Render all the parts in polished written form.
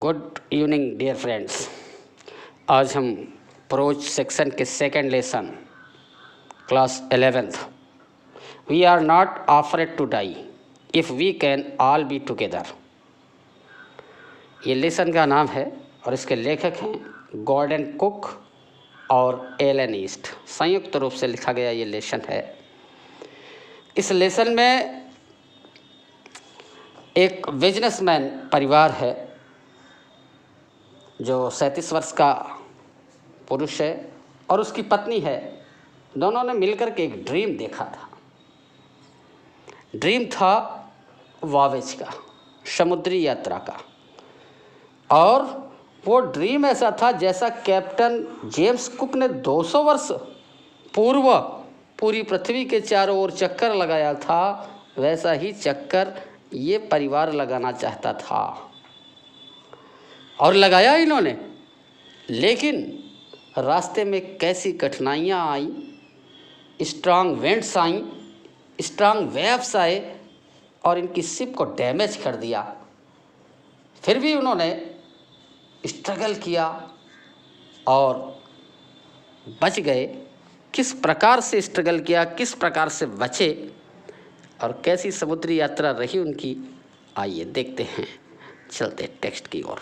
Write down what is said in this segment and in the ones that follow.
Good evening dear friends. आज हम prose section के second lesson class 11th we are not afraid to die if we can all be together, ये lesson का नाम है और इसके लेखक हैं गॉर्डन कुक और एलन ईस्ट। संयुक्त रूप से लिखा गया ये लेसन है। इस लेसन में एक बिजनेसमैन परिवार है जो 37 वर्ष का पुरुष है और उसकी पत्नी है। दोनों ने मिलकर के एक ड्रीम देखा था। ड्रीम था वॉयेज का, समुद्री यात्रा का। और वो ड्रीम ऐसा था जैसा कैप्टन जेम्स कुक ने 200 वर्ष पूर्व पूरी पृथ्वी के चारों ओर चक्कर लगाया था, वैसा ही चक्कर ये परिवार लगाना चाहता था और लगाया इन्होंने। लेकिन रास्ते में कैसी कठिनाइयाँ आई, स्ट्रांग विंड्स आई, स्ट्रांग वेव्स आए और इनकी शिप को डैमेज कर दिया। फिर भी उन्होंने स्ट्रगल किया और बच गए। किस प्रकार से स्ट्रगल किया, किस प्रकार से बचे और कैसी समुद्री यात्रा रही उनकी, आइए देखते हैं। चलते टेक्स्ट की ओर।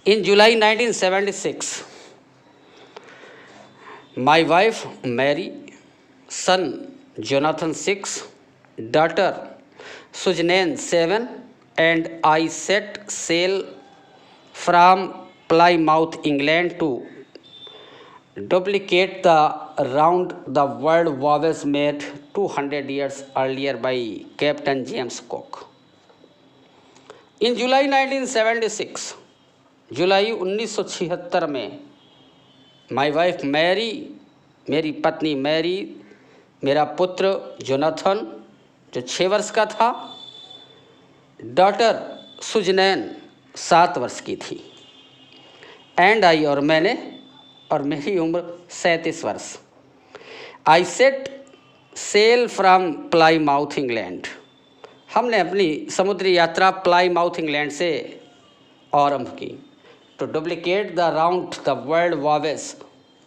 In July 1976, my wife Mary, son Jonathan 6, daughter Suzanne 7, and I set sail from Plymouth, England to duplicate the round the world voyage made 200 years earlier by Captain James Cook. In July 1976, जुलाई 1976 में my wife Mary, मेरी पत्नी Mary, मेरा पुत्र Jonathan जो 6 वर्ष का था, daughter सुजनैन 7 वर्ष की थी, एंड आई और मैंने, और मेरी उम्र 37 वर्ष। I set sail from Plymouth England, हमने अपनी समुद्री यात्रा प्लाईमाउथ इंग्लैंड से आरंभ की। To duplicate the round the world voyage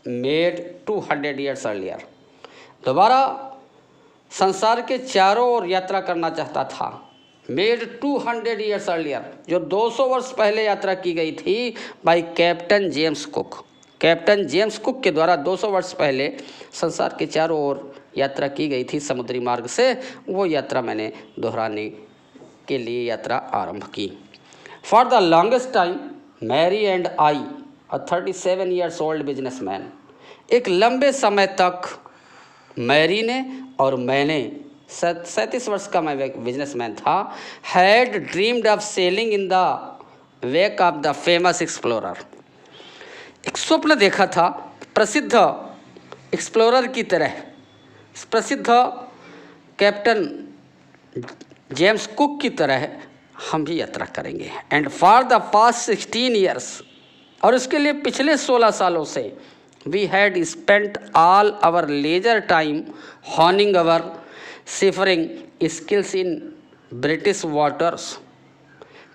made 200 years earlier, दोबारा संसार के चारों ओर यात्रा करना चाहता था। मेड 200 ईयर्स अर्लियर, जो 200 वर्ष पहले यात्रा की गई थी by Captain James Cook. Captain James Cook के द्वारा 200 वर्ष पहले संसार के चारों ओर यात्रा की गई थी समुद्री मार्ग से। वो यात्रा मैंने दोहराने के लिए यात्रा आरंभ की। For the longest time Mary and I, a 37 years old businessman, एक लंबे समय तक मैरी ने और मैंने, 37 वर्ष का मैं बिजनेसमैन था, had dreamed of selling in the wake of the famous explorer, एक स्वप्न देखा था प्रसिद्ध एक्सप्लोरर की तरह, प्रसिद्ध कैप्टन जेम्स कुक की तरह हम भी यात्रा करेंगे। And for the past 16 years, और इसके लिए पिछले 16 सालों से, we had spent all our leisure time honing our seafaring skills in British waters.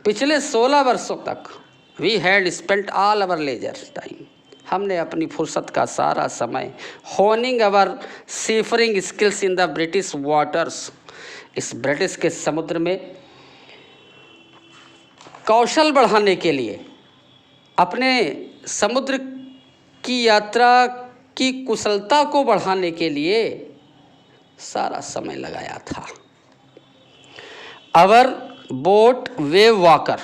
पिछले 16 वर्षों तक we had spent all our leisure time, हमने अपनी फुर्सत का सारा समय honing our seafaring skills in the British waters, इस ब्रिटिश के समुद्र में कौशल बढ़ाने के लिए, अपने समुद्र की यात्रा की कुशलता को बढ़ाने के लिए सारा समय लगाया था। आवर बोट वेव वॉकर,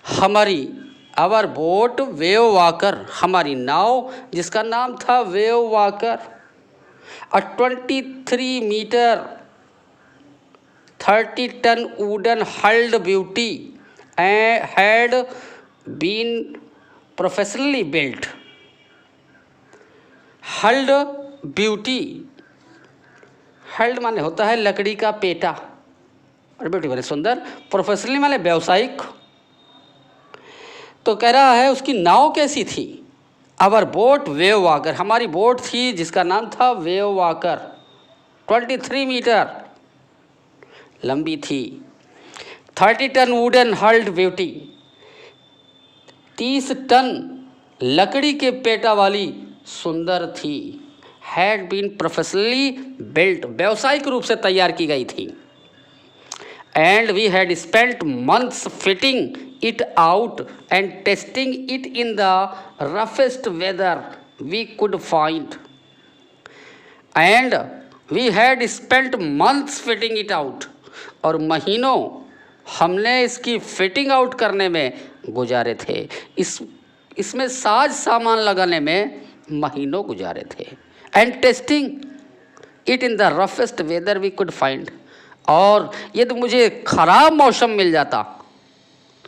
हमारी आवर बोट वेव वॉकर, हमारी नाव जिसका नाम था Wave Walker, a 23 metre 30 ton wooden hulled beauty had been professionally built. Hulled beauty, hulled माने होता है लकड़ी का पेटा और ब्यूटी माने सुंदर, प्रोफेशनली माने व्यावसायिक। तो कह रहा है उसकी नाव कैसी थी। आवर बोट वेव वॉकर, हमारी बोट थी जिसका नाम था वेव वॉकर, 23 मीटर लंबी थी, 30 ton wooden hulled beauty, 30 ton लकड़ी के पेटा वाली सुंदर थी। हैड बीन प्रोफेशनली बिल्ट, व्यावसायिक रूप से तैयार की गई थी। And we had spent months fitting it out and testing it in the roughest weather we could find. And we had spent months fitting it out, और महीनों हमने इसकी फिटिंग आउट करने में गुजारे थे। इसमें साज सामान लगाने में महीनों गुजारे थे। And testing it in the roughest weather we could find, और यदि मुझे खराब मौसम मिल जाता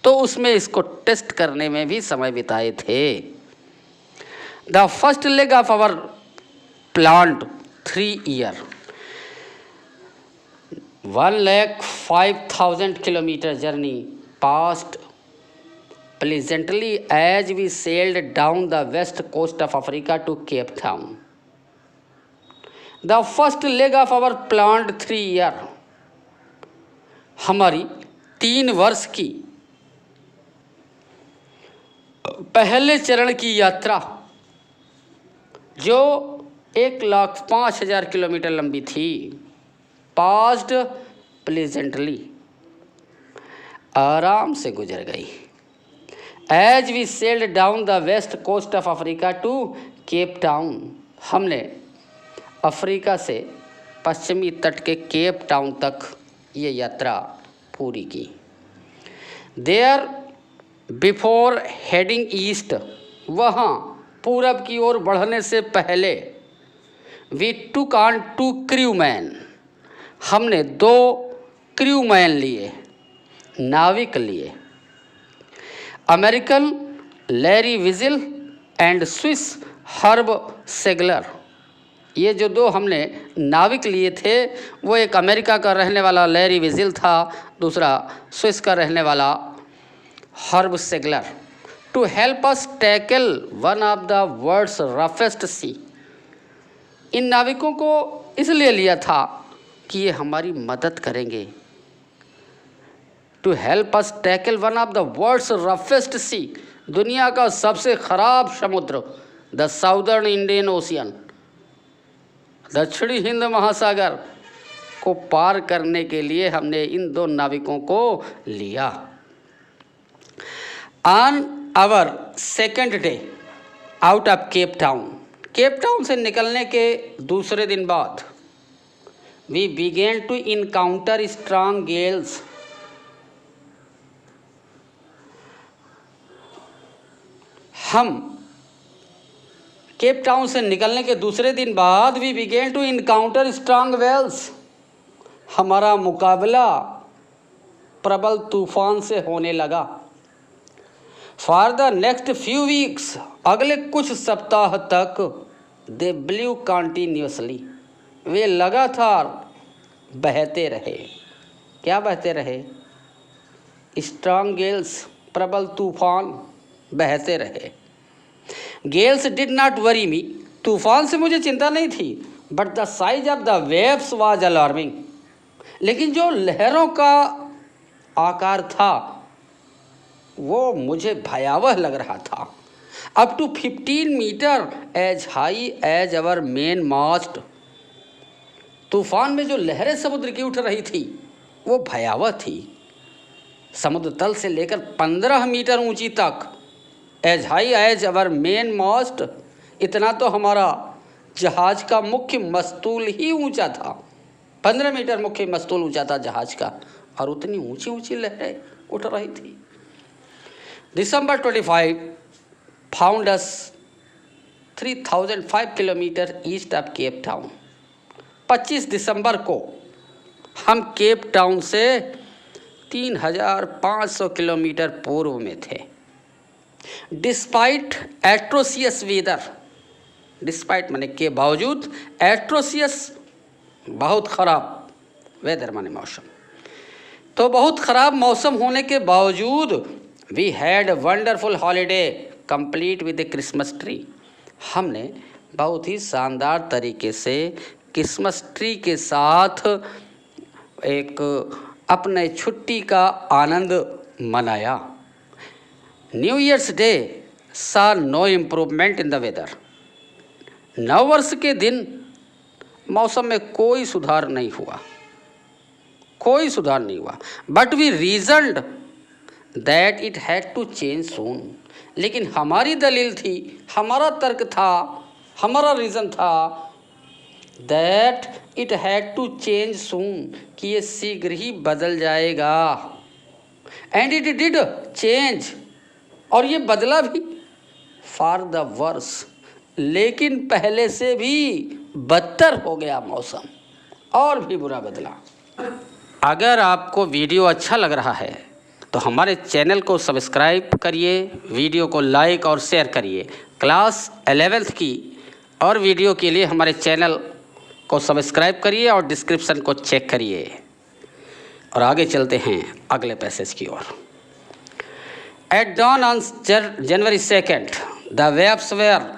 तो उसमें इसको टेस्ट करने में भी समय बिताए थे। The first leg of our plant 3 year, 1,05,000 kilometer journey passed pleasantly as we sailed down the west coast of Africa to Cape Town. The first leg of our planned 3 year, हमारी 3 वर्ष की पहले चरण की यात्रा, जो 1,05,000 किलोमीटर लंबी थी, पास्ड प्लेजेंटली, आराम से गुजर गई। As we sailed down the west coast of Africa to Cape Town, हमने अफ्रीका से पश्चिमी तट के केप टाउन तक ये यात्रा पूरी की। देयर बिफोर हेडिंग ईस्ट, वहाँ पूरब की ओर बढ़ने से पहले, वी टुक ऑन 2 crewmen, हमने 2 crewmen लिए, नाविक लिए। American Larry Vigil and Swiss Herb Segler, ये जो 2 हमने नाविक लिए थे, वो एक अमेरिका का रहने वाला लैरी विजिल था, दूसरा स्विस का रहने वाला Herb Segler. To help us tackle one of the world's roughest sea, इन नाविकों को इसलिए लिया था कि ये हमारी मदद करेंगे। To help us tackle one of the world's roughest sea, दुनिया का सबसे खराब समुद्र, द साउदर्न इंडियन ओशियन, दक्षिणी हिंद महासागर को पार करने के लिए हमने इन 2 नाविकों को लिया। On our second day out of Cape Town, Cape Town से निकलने के दूसरे दिन बाद, we began to encounter strong gales, हम केप टाउन से निकलने के दूसरे दिन बाद we began to encounter strong wells, हमारा मुकाबला प्रबल तूफान से होने लगा। For the next few weeks, अगले कुछ सप्ताह तक, दे ब्लू कॉन्टीन्यूसली, वे लगातार बहते रहे। क्या बहते रहे? स्ट्रांग गेल्स, प्रबल तूफान बहते रहे। गेल्स डिड नॉट वरी मी, तूफान से मुझे चिंता नहीं थी, but the size of the waves was alarming, लेकिन जो लहरों का आकार था वो मुझे भयावह लग रहा था। Up to 15 metre as high as our main mast, तूफान में जो लहरें समुद्र की उठ रही थी वो भयावह थी, समुद्र तल से लेकर 15 मीटर ऊंची तक। As high as our main mast, इतना तो हमारा जहाज का मुख्य मस्तूल ही ऊंचा था, 15 मीटर मुख्य मस्तूल ऊंचा था जहाज का, और उतनी ऊंची ऊंची लहरें उठ रही थी। December 25 found us 3,005 kilometre east of Cape town, 25 दिसंबर को हम केप टाउन से 3,500 किलोमीटर पूर्व में थे। डिस्पाइट एट्रोसियस वेदर, डिस्पाइट माने के बावजूद, एट्रोसियस बहुत ख़राब, वेदर माने मौसम, तो बहुत ख़राब मौसम होने के बावजूद we had wonderful holiday complete with the Christmas tree, हमने बहुत ही शानदार तरीके से क्रिसमस ट्री के साथ एक अपने छुट्टी का आनंद मनाया। New Year's Day saw no improvement in the weather. नववर्ष के दिन मौसम में कोई सुधार नहीं हुआ, कोई सुधार नहीं हुआ। But we reasoned that it had to change soon. लेकिन हमारी दलील थी, हमारा तर्क था, हमारा रीज़न था that it had to change soon, कि ये शीघ्र ही बदल जाएगा। एंड इट डिड चेंज, और ये बदला भी फॉर द वर्स। लेकिन पहले से भी बदतर हो गया मौसम, और भी बुरा बदला। अगर आपको वीडियो अच्छा लग रहा है तो हमारे चैनल को सब्सक्राइब करिए, वीडियो को लाइक और शेयर करिए। क्लास 11th की और वीडियो के लिए हमारे चैनल को सब्सक्राइब करिए और डिस्क्रिप्शन को चेक करिए। और आगे चलते हैं अगले पैसेज की ओर। At dawn on January 2nd, the waves were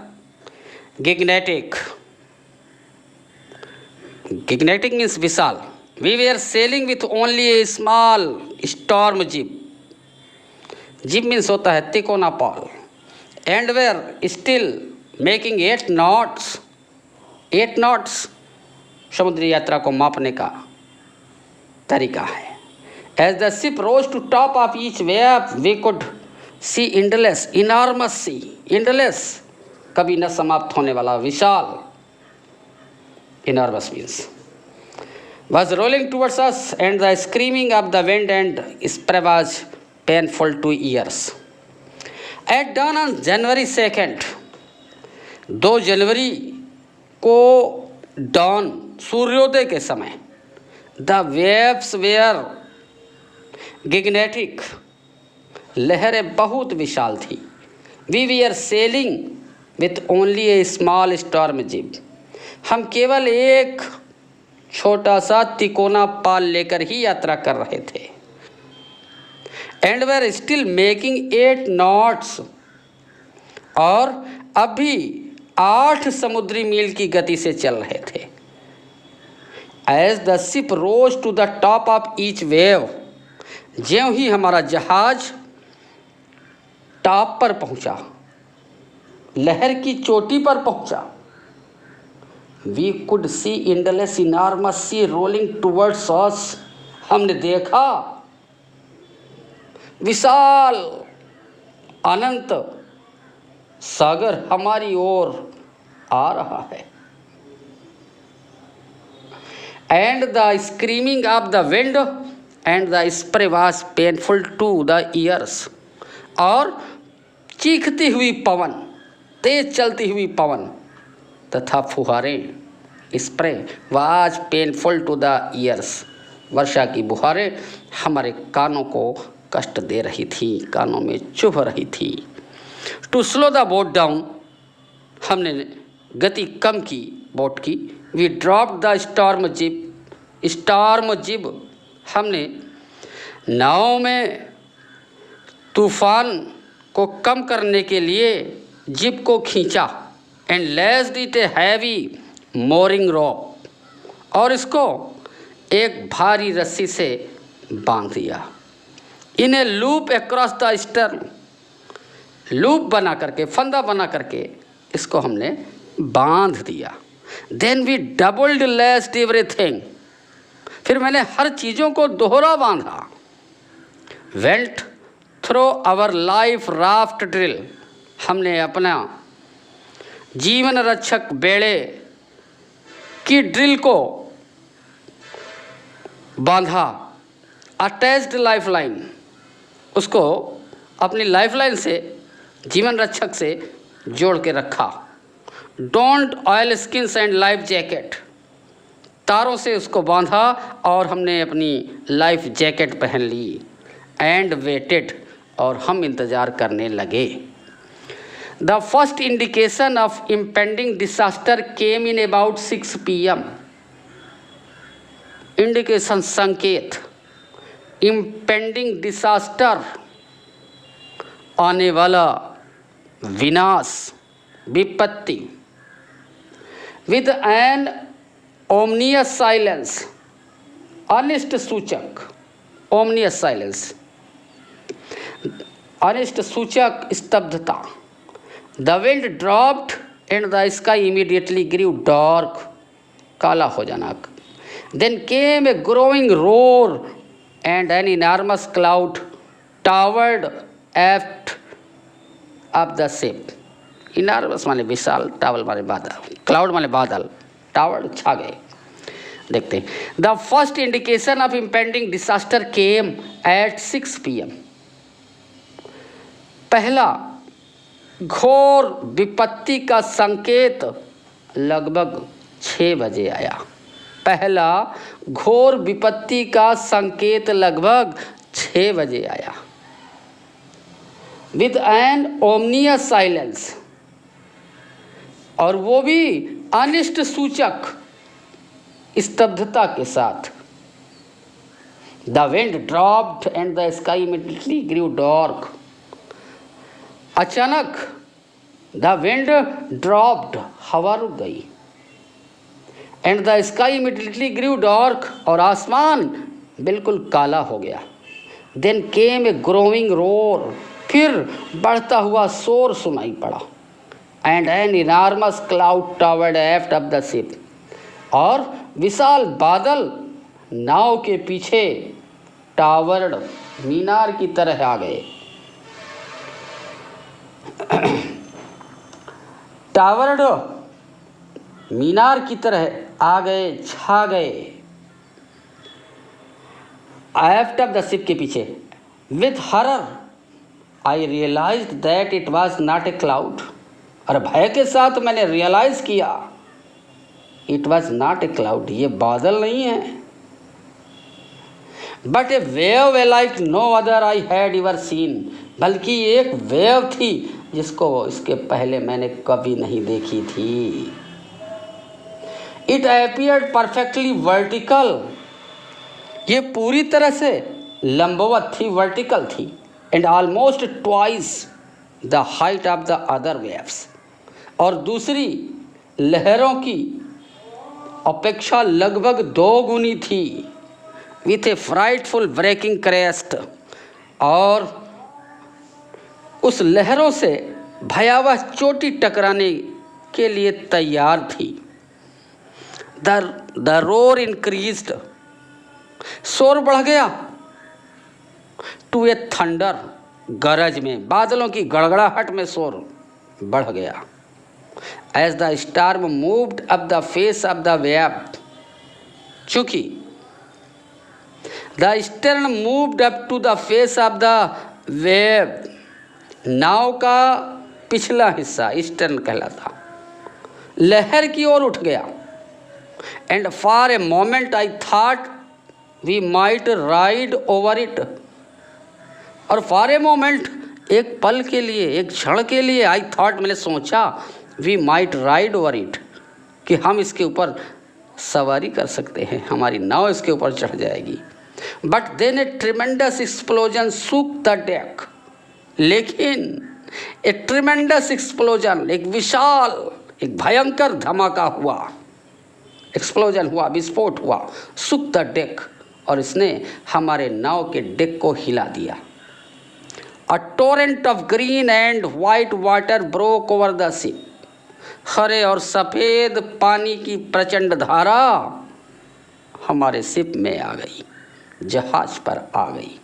gigantic. Gigantic means विशाल. We were sailing with only a small storm jib. Jib means होता है तिकोना पाल. And were still making 8 knots. 8 knots समुद्री यात्रा को मापने का तरीका है। As the ship rose to top of each wave, we could see endless, enormous sea. Endless कभी न समाप्त होने वाला विशाल, enormous means, was rolling towards us, and the screaming of the wind and spray was painful to ears. At dawn on January 2nd, 2 जनवरी को dawn सूर्योदय के समय, the waves were gigantic, लहरें बहुत विशाल थी। We were sailing with only a small storm jib. हम केवल एक छोटा सा तिकोना पाल लेकर ही यात्रा कर रहे थे। And were still making 8 knots, और अभी 8 समुद्री मील की गति से चल रहे थे। As the ship rose to the top of each wave, ज्यों ही हमारा जहाज टॉप पर पहुंचा, लहर की चोटी पर पहुंचा, We could see endless enormous sea rolling towards us. हमने देखा विशाल अनंत सागर हमारी ओर आ रहा है। And the screaming of the wind and the spray was painful to the ears. और चीखती हुई पवन, तेज चलती हुई पवन तथा फुहारें, spray was painful to the ears, वर्षा की बुहारें हमारे कानों को कष्ट दे रही थी, कानों में चुभ रही थी। To slow the boat down, हमने गति कम की बोट की। We drop the storm jib, storm jib हमने नाव में तूफान को कम करने के लिए जिब को खींचा। And lashed it a heavy mooring rope, और इसको एक भारी रस्सी से बांध दिया। In a loop across the stern, loop बना करके, फंदा बना करके इसको हमने बांध दिया। Then we doubled lashed everything, फिर मैंने हर चीज़ों को दोहरा बांधा। Went through our life raft drill, हमने अपना जीवन रक्षक बेड़े की ड्रिल को बांधा। अटैच्ड लाइफ लाइन, उसको अपनी लाइफ लाइन से, जीवन रक्षक से जोड़ के रखा। Don't oil skins and life jacket, तारों से उसको बांधा और हमने अपनी लाइफ जैकेट पहन ली। एंड वेटेड, और हम इंतज़ार करने लगे। The first indication of impending disaster came in about 6 PM। Indication, संकेत, इम्पेंडिंग डिसास्टर, आने वाला विनाश, विपत्ति। विद एन ओमनियस साइलेंस, अनिष्ट सूचक, ओमनियस साइलेंस, अनिष्ट सूचक स्तब्धता। The wind dropped and the sky immediately grew dark, काला हो जाना। Then came a growing roar and an enormous cloud towered aft of the ship. Enormous माने विशाल, टावल माने बादल, क्लाउड माने बादल, टावर्ड छा गए। देखते हैं, the first indication of impending disaster came at 6 PM। पहला घोर विपत्ति का संकेत लगभग 6 बजे आया। पहला घोर विपत्ति का संकेत लगभग 6 बजे आया। विद एन ओमनियस साइलेंस, और वो भी अनिष्ट सूचक स्तब्धता के साथ। The wind dropped and the sky immediately grew dark. अचानक द विंड ड्रॉप्ड, हवा रुक गई। And the sky immediately grew dark, और आसमान बिल्कुल काला हो गया। Then came a growing roar, फिर बढ़ता हुआ शोर सुनाई पड़ा। And an enormous cloud towered aft of the ship, और विशाल बादल नाव के पीछे टावर्ड, मीनार की तरह आ गए। टावर्ड मीनार की तरह आ गए, छा गए। एफ्ट ऑफ द शिप के पीछे। With horror I realized that it was not a cloud, और भय के साथ मैंने रियलाइज किया it was not a cloud, ये बादल नहीं है, but a wave like no other I had ever seen, बल्कि एक वेव थी जिसको इसके पहले मैंने कभी नहीं देखी थी। इट अपीयर्ड परफेक्टली वर्टिकल, ये पूरी तरह से लंबवत थी, वर्टिकल थी। And almost twice the height of the other waves, और दूसरी लहरों की अपेक्षा लगभग 2 गुनी थी। With a frightful breaking crest, और उस लहरों से भयावह चोटी टकराने के लिए तैयार थी। द रोर इंक्रीज्ड, शोर बढ़ गया। टू ए थंडर, गरज में, बादलों की गड़गड़ाहट में शोर बढ़ गया। As the storm moved up the face of the wave, चूंकि the stern moved up to the face of the wave, नाव का पिछला हिस्सा स्टर्न कहलाता, लहर की ओर उठ गया। And for a moment I thought we might ride over it, और फॉर ए मोमेंट, एक पल के लिए, एक क्षण के लिए, आई थॉट, मैंने सोचा, we might ride over it, कि हम इसके ऊपर सवारी कर सकते हैं, हमारी नाव इसके ऊपर चढ़ जाएगी। But then a tremendous explosion shook the deck, लेकिन एक ट्रिमेंडस एक्सप्लोजन, एक विशाल, एक भयंकर धमाका हुआ, एक्सप्लोजन हुआ, विस्फोट हुआ, शूक द डेक, और इसने हमारे नाव के डेक को हिला दिया। A torrent of green and white water broke over the ship, हरे और सफ़ेद पानी की प्रचंड धारा हमारे शिप में आ गई, जहाज पर आ गई।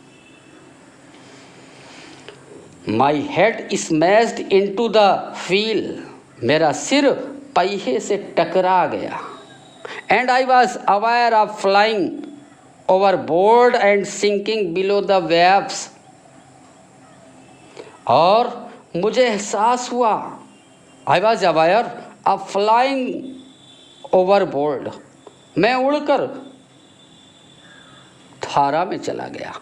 My head smashed into the wheel, मेरा सिर पहिए से टकरा गया। And I was aware of flying overboard and sinking below the waves, और मुझे एहसास हुआ, I was aware of flying overboard, मैं उड़कर धारा में चला गया।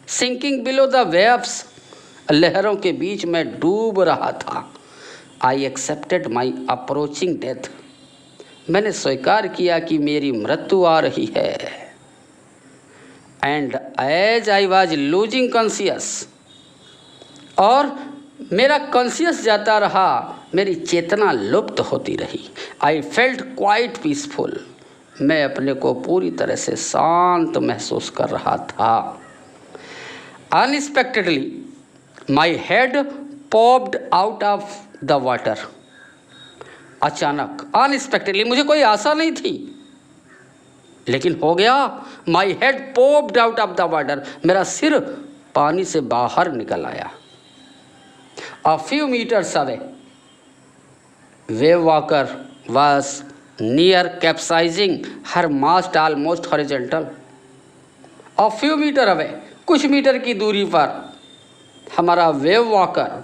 सिंकिंग बिलो द वेव्स, लहरों के बीच में डूब रहा था। I accepted my approaching death, मैंने स्वीकार किया कि मेरी मृत्यु आ रही है। And as I was losing conscious, और मेरा कॉन्शियस जाता रहा, मेरी चेतना लुप्त होती रही। आई फेल्ट क्वाइट पीसफुल, मैं अपने को पूरी तरह से शांत महसूस कर रहा था। Unexpectedly my head popped out of the water. अचानक, अनएक्सपेक्टेडली, मुझे कोई आशा नहीं थी, लेकिन हो गया। My head popped out of the water, मेरा सिर पानी से बाहर निकल आया। A few meters away Wave Walker was near capsizing, her mast almost horizontal. A few meter away, कुछ मीटर की दूरी पर हमारा Wave Walker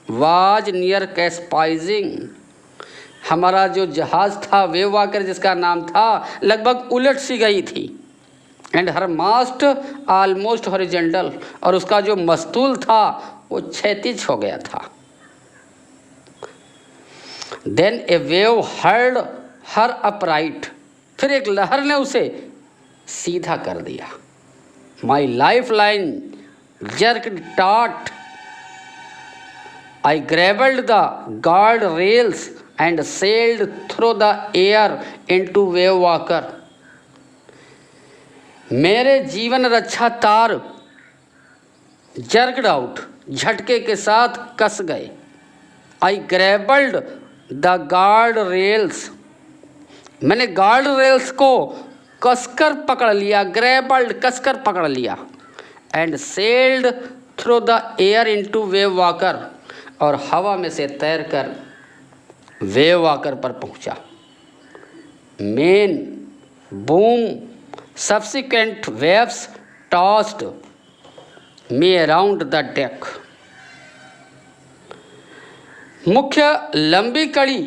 was near capsizing, हमारा जो जहाज़ था वेव वॉकर जिसका नाम था, लगभग उलट सी गई थी। And her mast almost horizontal, और उसका जो मस्तूल था वो क्षैतिज हो गया था। Then a wave hurled her upright, फिर एक लहर ने उसे सीधा कर दिया। My life line jerked taut, I grabbed the guard rails and sailed through the air into wave walker. मेरे जीवन रक्षा तार जर्कड आउट, झटके के साथ कस गए। I grabbed the guard rails, मैंने गार्ड रेल्स को कसकर पकड़ लिया, ग्रैबल्ड कसकर पकड़ लिया। And sailed through the air into wave walker, और हवा में से तैरकर वेव वॉकर पर पहुंचा। Main boom subsequent waves tossed me around the deck. मुख्य लंबी कड़ी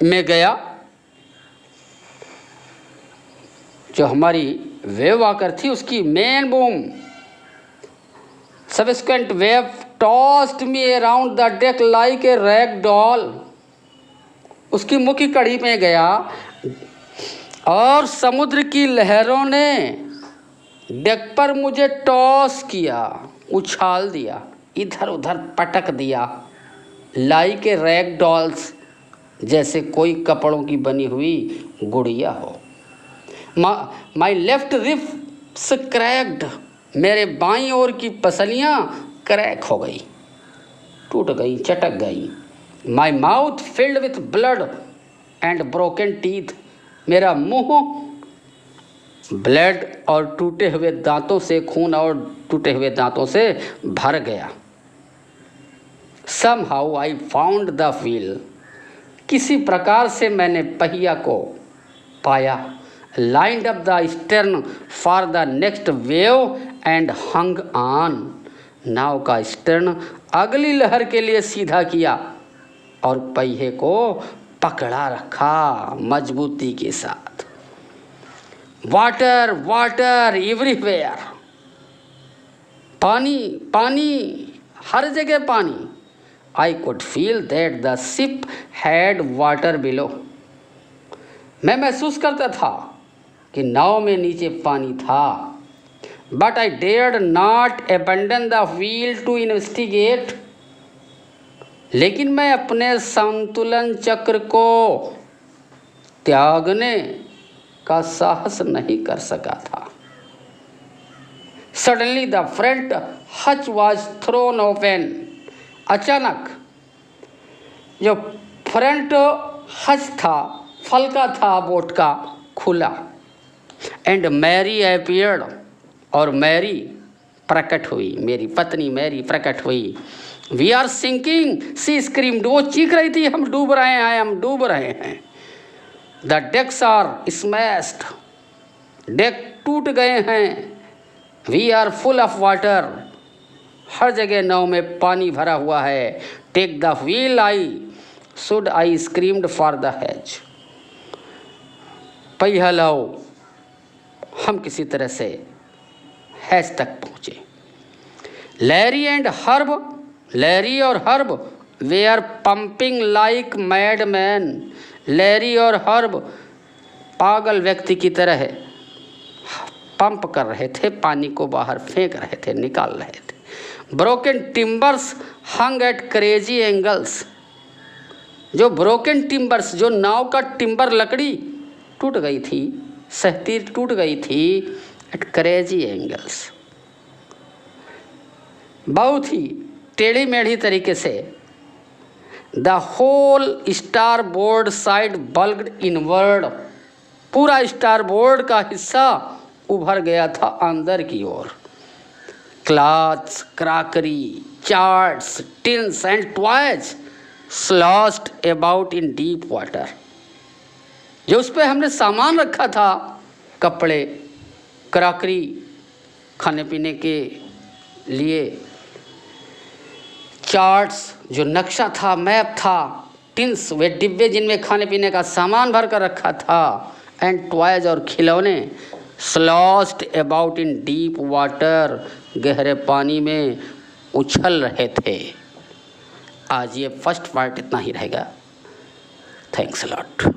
में गया, जो हमारी वेव वॉकर थी उसकी main boom subsequent wave tossed me around the deck like a rag doll, उसकी मुख्य कड़ी में गया और समुद्र की लहरों ने डेक पर मुझे टॉस किया, उछाल दिया, इधर उधर पटक दिया। लाइक ए रैग डॉल्स, जैसे कोई कपड़ों की बनी हुई गुड़िया हो। माई लेफ्ट रिब्स क्रैक्ड, मेरे बाईं ओर की पसलियाँ क्रैक हो गई, टूट गई, चटक गई। My mouth filled with blood and broken teeth, मेरा मुंह ब्लड और टूटे हुए दांतों से, खून और टूटे हुए दांतों से भर गया। Somehow I found the wheel, किसी प्रकार से मैंने पहिया को पाया। Lined up the stern for the next wave and hung on, नाव का स्टर्न अगली लहर के लिए सीधा किया और पहिए को पकड़ा रखा मजबूती के साथ। वाटर वाटर एवरीवेयर, पानी पानी, हर जगह पानी। I could feel that the ship had water below, मैं महसूस करता था कि नाव में नीचे पानी था। But I dared not abandon the wheel to investigate, लेकिन मैं अपने संतुलन चक्र को त्यागने का साहस नहीं कर सका था। Suddenly the front hatch was thrown open, अचानक जो फ्रंट हच था, फलका था बोट का, खुला। एंड मैरी अपीयर्ड, और मैरी प्रकट हुई, मेरी पत्नी मैरी प्रकट हुई। We are sinking, she screamed, वो चीख रही थी, हम डूब रहे हैं, हम डूब रहे हैं। The decks are smashed, deck टूट गए हैं। We are full of water, हर जगह नाव में पानी भरा हुआ है। Take the wheel I should, I screamed for the hatch, पहिया लाओ, हम किसी तरह से हैच तक पहुँचे। लैरी एंड हर्ब, लैरी और हर्ब वे are pumping like mad man, Larry और हर्ब पागल व्यक्ति की तरह पंप कर रहे थे, पानी को बाहर फेंक रहे थे, निकाल रहे थे। ब्रोकन टिम्बर्स हंग एट क्रेजी एंगल्स, जो ब्रोकन टिम्बर्स, जो नाव का टिम्बर लकड़ी टूट गई थी, सहती टूट गई थी, एट क्रेजी एंगल्स, बहुत ही टेढ़ी मेढ़ी तरीके से the whole starboard side bulged inward, पूरा स्टार बोर्ड का हिस्सा उभर गया था अंदर की ओर। Clothes, crockery, charts, tins and toys sloshed about in deep water, जो उस पर हमने सामान रखा था, कपड़े, क्रॉकरी, खाने पीने के लिए, चार्ट्स जो नक्शा था, मैप था, टिन्स वे डिब्बे जिनमें खाने पीने का सामान भर कर रखा था, एंड टॉयज और खिलौने, स्लॉस्ट अबाउट इन डीप वाटर गहरे पानी में उछल रहे थे। आज ये फर्स्ट पार्ट इतना ही रहेगा। Thanks a lot.